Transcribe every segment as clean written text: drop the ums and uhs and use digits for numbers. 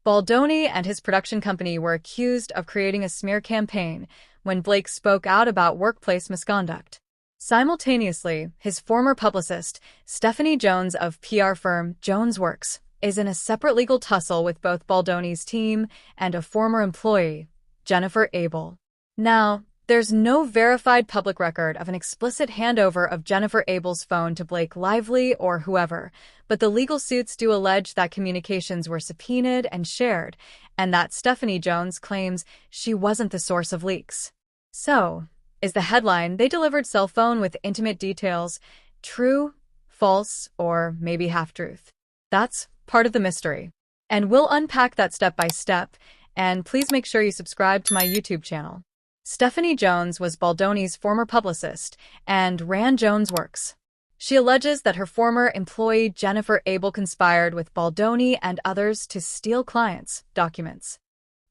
Baldoni and his production company were accused of creating a smear campaign when Blake spoke out about workplace misconduct. Simultaneously, his former publicist, Stephanie Jones of PR firm Jonesworks, is in a separate legal tussle with both Baldoni's team and a former employee, Jennifer Abel. Now, there's no verified public record of an explicit handover of Jennifer Abel's phone to Blake Lively or whoever, but the legal suits do allege that communications were subpoenaed and shared, and that Stephanie Jones claims she wasn't the source of leaks. So, is the headline "They delivered cell phone with intimate details" true, false, or maybe half-truth? That's part of the mystery. And we'll unpack that step by step, and please make sure you subscribe to my YouTube channel. Stephanie Jones was Baldoni's former publicist and ran Jonesworks. She alleges that her former employee Jennifer Abel conspired with Baldoni and others to steal clients' documents.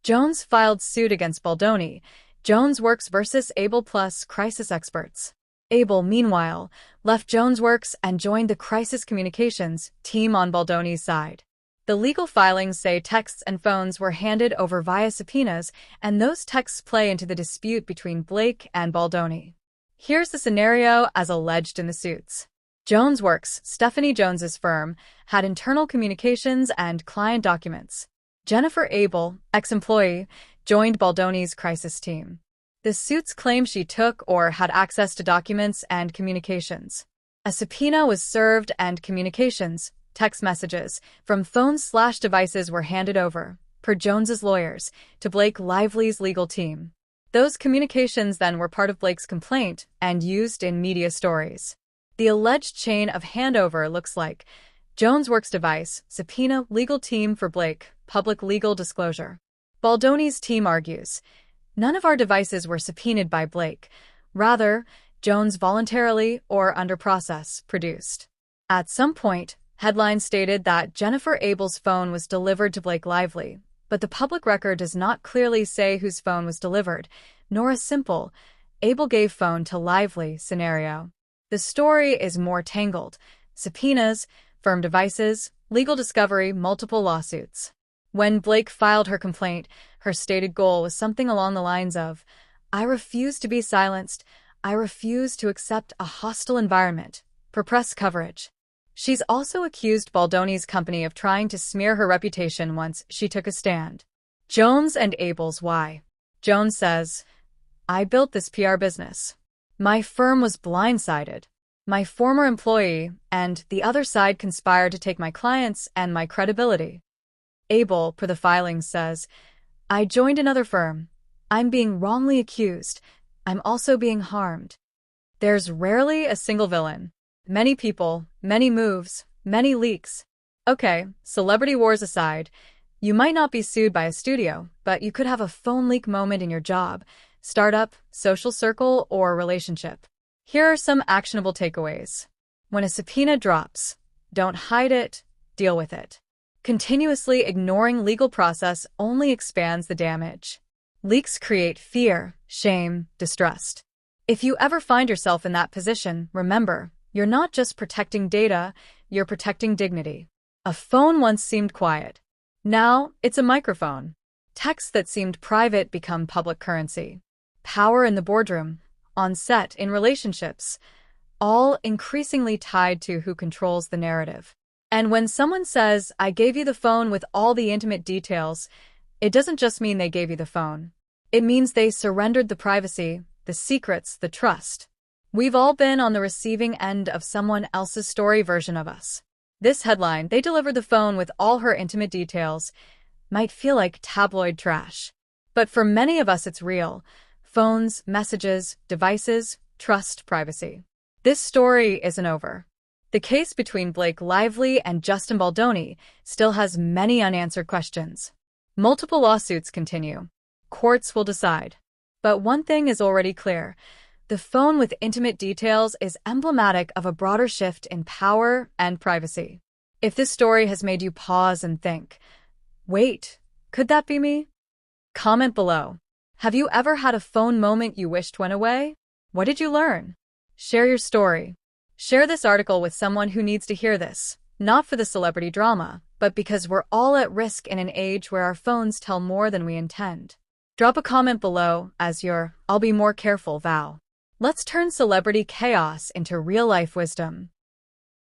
Jones filed suit against Baldoni, Jonesworks versus Abel plus crisis experts. Abel, meanwhile, left Jonesworks and joined the crisis communications team on Baldoni's side. The legal filings say texts and phones were handed over via subpoenas, and those texts play into the dispute between Blake and Baldoni. Here's the scenario as alleged in the suits. Jonesworks, Stephanie Jones's firm, had internal communications and client documents. Jennifer Abel, ex-employee, joined Baldoni's crisis team. The suits claim she took or had access to documents and communications. A subpoena was served and communications, text messages, from phones/devices were handed over, per Jones's lawyers, to Blake Lively's legal team. Those communications then were part of Blake's complaint and used in media stories. The alleged chain of handover looks like Jonesworks device, subpoena, legal team for Blake, public legal disclosure. Baldoni's team argues, none of our devices were subpoenaed by Blake. Rather, Jones voluntarily or under process produced. At some point, headlines stated that Jennifer Abel's phone was delivered to Blake Lively, but the public record does not clearly say whose phone was delivered, nor a simple Abel gave phone to Lively scenario. The story is more tangled: subpoenas, firm devices, legal discovery, multiple lawsuits. When Blake filed her complaint, her stated goal was something along the lines of, "I refuse to be silenced. I refuse to accept a hostile environment for press coverage." She's also accused Baldoni's company of trying to smear her reputation once she took a stand. Jones and Abel's why. Jones says, "I built this PR business. My firm was blindsided. My former employee and the other side conspired to take my clients and my credibility." Abel, per the filings, says, "I joined another firm. I'm being wrongly accused. I'm also being harmed." There's rarely a single villain. Many people, many moves, many leaks. Okay, celebrity wars aside, you might not be sued by a studio, but you could have a phone leak moment in your job, startup, social circle, or relationship. Here are some actionable takeaways. When a subpoena drops, don't hide it, deal with it. Continuously ignoring legal process only expands the damage. Leaks create fear, shame, distrust. If you ever find yourself in that position, remember, you're not just protecting data, you're protecting dignity. A phone once seemed quiet. Now, it's a microphone. Texts that seemed private become public currency. Power in the boardroom, on set, in relationships, all increasingly tied to who controls the narrative. And when someone says, "I gave you the phone with all the intimate details," it doesn't just mean they gave you the phone. It means they surrendered the privacy, the secrets, the trust. We've all been on the receiving end of someone else's story version of us. This headline, "They delivered the phone with all her intimate details," might feel like tabloid trash. But for many of us, it's real. Phones, messages, devices, trust, privacy. This story isn't over. The case between Blake Lively and Justin Baldoni still has many unanswered questions. Multiple lawsuits continue. Courts will decide. But one thing is already clear. The phone with intimate details is emblematic of a broader shift in power and privacy. If this story has made you pause and think, wait, could that be me? Comment below. Have you ever had a phone moment you wished went away? What did you learn? Share your story. Share this article with someone who needs to hear this, not for the celebrity drama, but because we're all at risk in an age where our phones tell more than we intend. Drop a comment below as your "I'll be more careful" vow. Let's turn celebrity chaos into real-life wisdom.